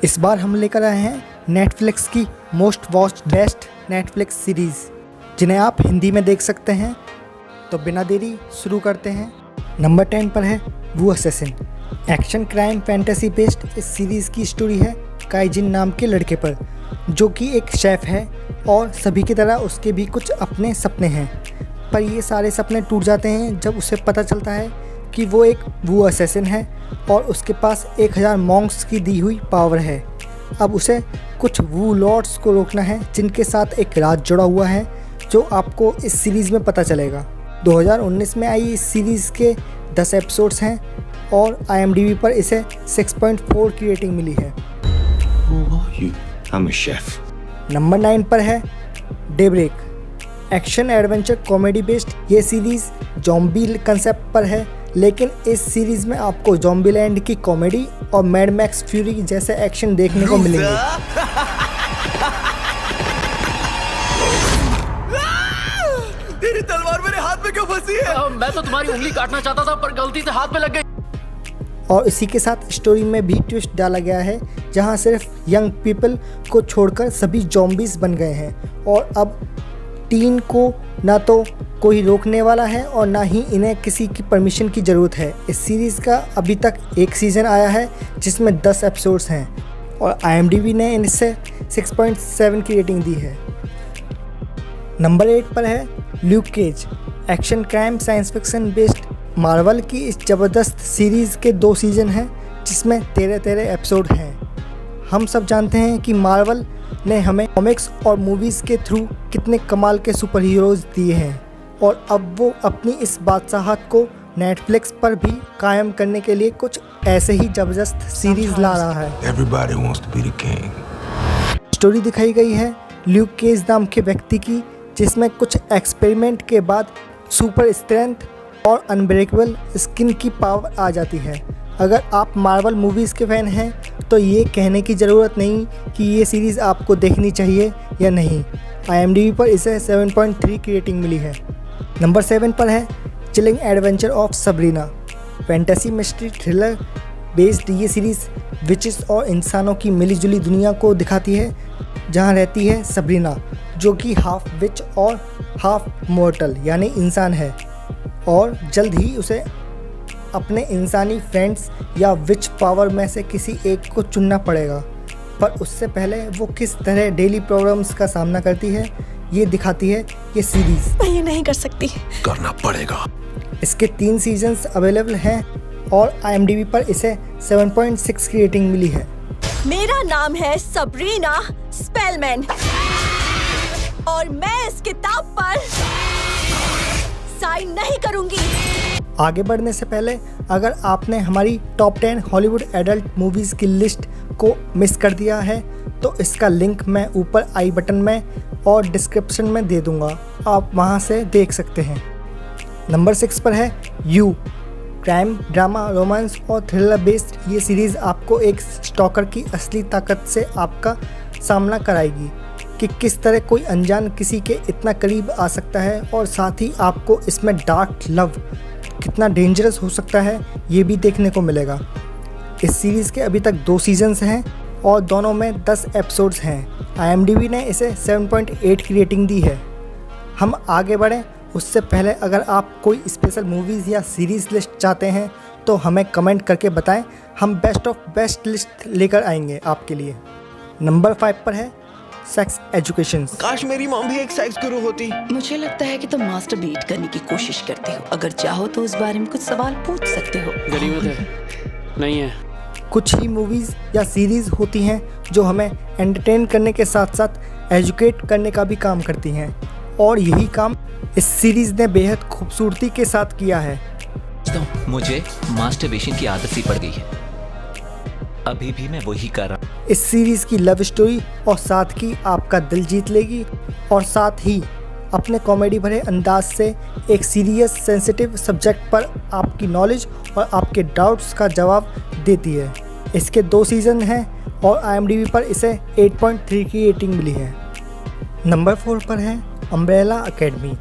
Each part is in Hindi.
इस बार हम लेकर आए हैं नेटफ्लिक्स की most watched best Netflix series, जिन्हें आप हिंदी में देख सकते हैं। तो बिना देरी शुरू करते हैं। नंबर 10 पर है Wu assassin. Action crime fantasy based इस सीरीज़ की स्टोरी है काइजिन नाम के लड़के पर, जो कि एक शेफ़ है और सभी की तरह उसके भी कुछ अपने सपने हैं। पर ये सारे सपने टूट जाते हैं जब उसे पता चलता है कि वो एक वू असैसिन है और उसके पास 1000 मॉन्क्स की दी हुई पावर है। अब उसे कुछ वू लॉर्ड्स को रोकना है जिनके साथ एक राज जुड़ा हुआ है, जो आपको इस सीरीज़ में पता चलेगा। 2019 में आई इस सीरीज़ के 10 एपिसोड्स हैं और IMDb पर इसे 6.4 की रेटिंग मिली है। I'm a chef. नंबर 9 पर है daybreak. Action adventure comedy based ये सीरीज़ जॉम्बी कंसेप्ट पर है, लेकिन इस सीरीज़ में आपको जॉम्बीलैंड की कॉमेडी और मैड मैक्स फ्यूरी जैसे एक्शन देखने को मिलेंगे। तेरी तलवार मेरे हाथ में क्यों फंसी है? मैं तो तुम्हारी उंगली काटना चाहता था पर गलती से हाथ पे लग गई। और इसी के साथ स्टोरी में भी ट्विस्ट डाला गया है, जहां सिर्फ यंग पीपल को छोड़कर सभी जॉम्बीज बन गए हैं और अब टीन को ना तो कोई रोकने वाला है और ना ही इन्हें किसी की परमिशन की ज़रूरत है। इस सीरीज़ का अभी तक एक सीज़न आया है जिसमें 10 एपिसोड्स हैं और IMDb ने इनसे 6.7 की रेटिंग दी है। नंबर 8 पर है Luke Cage. Action crime science fiction based Marvel की इस ज़बरदस्त सीरीज़ के 2 सीज़न हैं जिसमें 13 एपिसोड हैं। हम सब जानते हैं कि मार्वल ने हमें कॉमिक्स और मूवीज़ के थ्रू कितने कमाल के सुपर हीरोज़ दिए हैं और अब वो अपनी इस बादशाहत को नेटफ्लिक्स पर भी कायम करने के लिए कुछ ऐसे ही ज़बरदस्त सीरीज़ ला रहा है। Everybody wants to be the king. Story दिखाई गई है ल्यूक केज नाम के व्यक्ति की, जिसमें कुछ एक्सपेरिमेंट के बाद सुपर स्ट्रेंथ और अनब्रेकेबल स्किन की पावर आ जाती है। अगर आप मार्वल मूवीज़ के फ़ैन हैं तो ये कहने की ज़रूरत नहीं कि ये सीरीज़ आपको देखनी चाहिए या नहीं। IMDb पर इसे 7.3 की रेटिंग मिली है। नंबर 7 पर है chilling adventure of Sabrina. Fantasy mystery thriller based ये सीरीज़ विचेस और इंसानों की मिलीजुली दुनिया को दिखाती है, जहाँ रहती है सबरीना, जो कि हाफ विच और हाफ मॉर्टल यानी इंसान है और जल्द ही उसे अपने इंसानी फ्रेंड्स या विच पावर में से किसी एक को चुनना पड़ेगा। पर उससे पहले वो किस तरह डेली प्रॉब्लम्स का सामना करती है ये दिखाती है ये सीरीज़। मैं ये नहीं कर सकती। करना पड़ेगा। इसके 3 सीजन्स अवेलेबल हैं और IMDb पर इसे 7.6 की रेटिंग मिली है। मेरा नाम है सबरीना स्पेलमैन और मैं इस किताब पर साइन नहीं करूंगी। आगे बढ़ने से पहले अगर आपने हमारी टॉप 10 हॉलीवुड एडल्ट मूवीज़ की लिस्ट को मिस कर दिया है तो इसका लिंक मैं ऊपर आई बटन में और डिस्क्रिप्शन में दे दूंगा, आप वहां से देख सकते हैं। नंबर 6 पर है यू। क्राइम ड्रामा रोमांस और थ्रिलर बेस्ड ये सीरीज़ आपको एक स्टॉकर की असली ताकत से आपका सामना कराएगी कि किस तरह कोई अनजान किसी के इतना करीब आ सकता है और साथ ही आपको इसमें डार्क लव कितना डेंजरस हो सकता है ये भी देखने को मिलेगा। इस सीरीज़ के अभी तक 2 सीजन्स हैं और दोनों में 10 एपिसोड्स हैं। IMDb ने इसे 7.8 की रेटिंग दी है। हम आगे बढ़ें उससे पहले अगर आप कोई स्पेशल मूवीज़ या सीरीज़ लिस्ट चाहते हैं तो हमें कमेंट करके बताएं, हम बेस्ट ऑफ बेस्ट लिस्ट लेकर आएंगे आपके लिए। नंबर 5 पर है सेक्स एजुकेशन। काश मेरी मॉम भी एक सेक्स गुरु होती। मुझे लगता है कि तुम मास्टरबेट करने की कोशिश करते हो। अगर चाहो तो उस बारे में कुछ सवाल पूछ सकते हो। गरीबत है नहीं है। कुछ ही मूवीज़ या सीरीज़ होती हैं जो हमें एंटरटेन करने के साथ साथ एजुकेट करने का भी काम करती हैं और यही काम इस सीरीज़ ने बेहद खूबसूरती के साथ किया है। मुझे मास्टरबेशन की आदत सी पड़ गई है, अभी भी मैं वही कर रहा हूँ। इस सीरीज़ की लव स्टोरी और साथ ही आपका दिल जीत लेगी और साथ ही अपने कॉमेडी भरे अंदाज से एक सीरियस सेंसिटिव सब्जेक्ट पर आपकी नॉलेज और आपके डाउट्स का जवाब देती है। इसके 2 सीज़न हैं और IMDb पर इसे 8.3 की रेटिंग मिली है। नंबर 4 पर है अम्ब्रेला अकेडमी।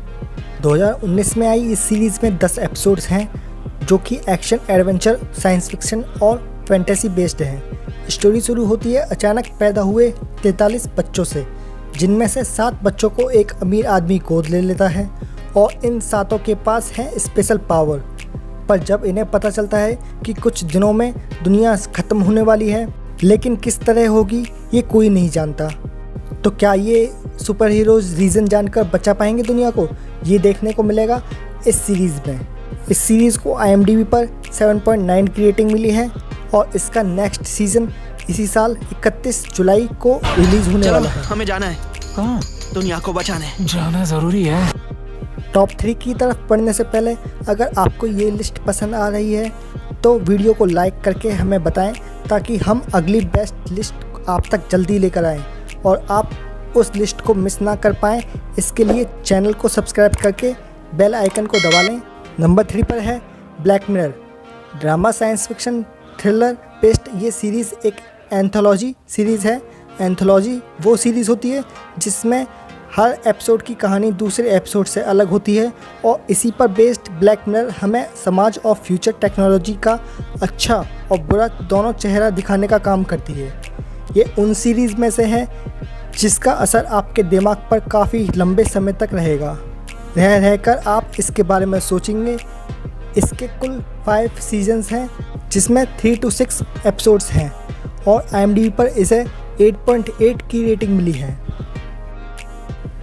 2019 में आई इस सीरीज़ में 10 एपिसोड्स हैं जो कि एक्शन एडवेंचर साइंस फिक्शन और फैंटेसी बेस्ड है। स्टोरी शुरू होती है अचानक पैदा हुए 43 बच्चों से, जिनमें से 7 बच्चों को एक अमीर आदमी गोद ले लेता है और इन 7 के पास है स्पेशल पावर। पर जब इन्हें पता चलता है कि कुछ दिनों में दुनिया ख़त्म होने वाली है, लेकिन किस तरह होगी ये कोई नहीं जानता। तो क्या ये सुपर हीरोज़ रीज़न जानकर बचा पाएंगे दुनिया को? ये देखने को मिलेगा इस सीरीज़ में। इस सीरीज़ को IMDb पर 7.9 की रेटिंग मिली है और इसका नेक्स्ट सीज़न इसी साल 31 जुलाई को रिलीज़ होने वाला है। हमें जाना है। कहाँ? दुनिया को बचाने जाना जरूरी है। टॉप 3 की तरफ बढ़ने से पहले अगर आपको ये लिस्ट पसंद आ रही है तो वीडियो को लाइक करके हमें बताएं, ताकि हम अगली बेस्ट लिस्ट आप तक जल्दी लेकर आएँ और आप उस लिस्ट को मिस ना कर पाएँ। इसके लिए चैनल को सब्सक्राइब करके बेल आइकन को दबा लें। नंबर 3 पर है black mirror. Drama science fiction thriller based ये सीरीज़ एक एंथोलॉजी सीरीज़ है। एंथोलॉजी वो सीरीज़ होती है जिसमें हर एपिसोड की कहानी दूसरे एपिसोड से अलग होती है और इसी पर बेस्ड ब्लैक मिरर हमें समाज और फ्यूचर टेक्नोलॉजी का अच्छा और बुरा दोनों चेहरा दिखाने का काम करती है। ये उन सीरीज़ में से है जिसका असर आपके दिमाग पर काफ़ी लंबे समय तक रहेगा। रह रहकर आप इसके बारे में सोचेंगे। इसके कुल 5 सीजन्स हैं जिसमें 3 to 6 एपिसोड्स हैं और IMDb पर इसे 8.8 की रेटिंग मिली है।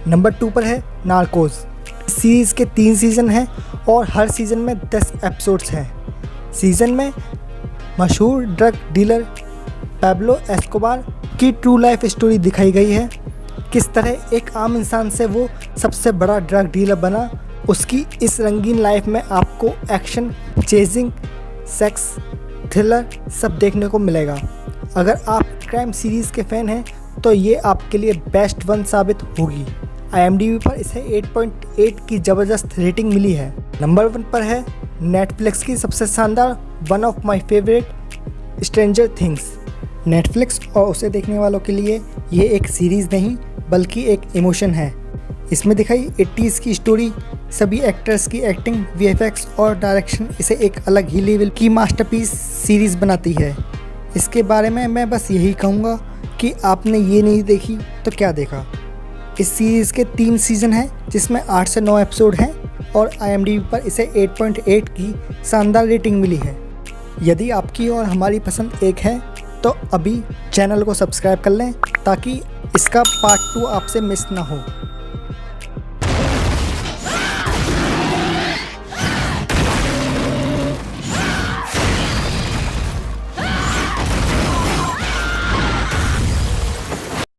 नंबर 2 पर है नार्कोस। इस सीरीज़ के 3 सीज़न हैं और हर सीज़न में 10 एपिसोड्स हैं। सीज़न में मशहूर ड्रग डीलर पैब्लो एस्कोबार की ट्रू लाइफ स्टोरी दिखाई गई है। किस तरह एक आम इंसान से वो सबसे बड़ा ड्रग डीलर बना। उसकी इस रंगीन लाइफ में आपको एक्शन, चेजिंग, सेक्स, थ्रिलर सब देखने को मिलेगा। अगर आप क्राइम सीरीज़ के फ़ैन हैं तो ये आपके लिए बेस्ट वन साबित होगी। IMDb पर इसे 8.8 की ज़बरदस्त रेटिंग मिली है। नंबर 1 पर है नेटफ्लिक्स की सबसे शानदार one of my favourite stranger things. Netflix और उसे देखने वालों के लिए ये एक सीरीज़ नहीं बल्कि एक इमोशन है। इसमें दिखाई 80s की स्टोरी, सभी एक्टर्स की एक्टिंग, VFX और डायरेक्शन इसे एक अलग ही लेवल की मास्टरपीस सीरीज़ बनाती है। इसके बारे में मैं बस यही कहूँगा कि आपने ये नहीं देखी तो क्या देखा। इस सीरीज़ के 3 सीज़न हैं जिसमें 8 से 9 एपिसोड हैं और IMDb पर इसे 8.8 की शानदार रेटिंग मिली है। यदि आपकी और हमारी पसंद एक है तो अभी चैनल को सब्सक्राइब कर लें ताकि इसका पार्ट 2 आपसे मिस ना हो।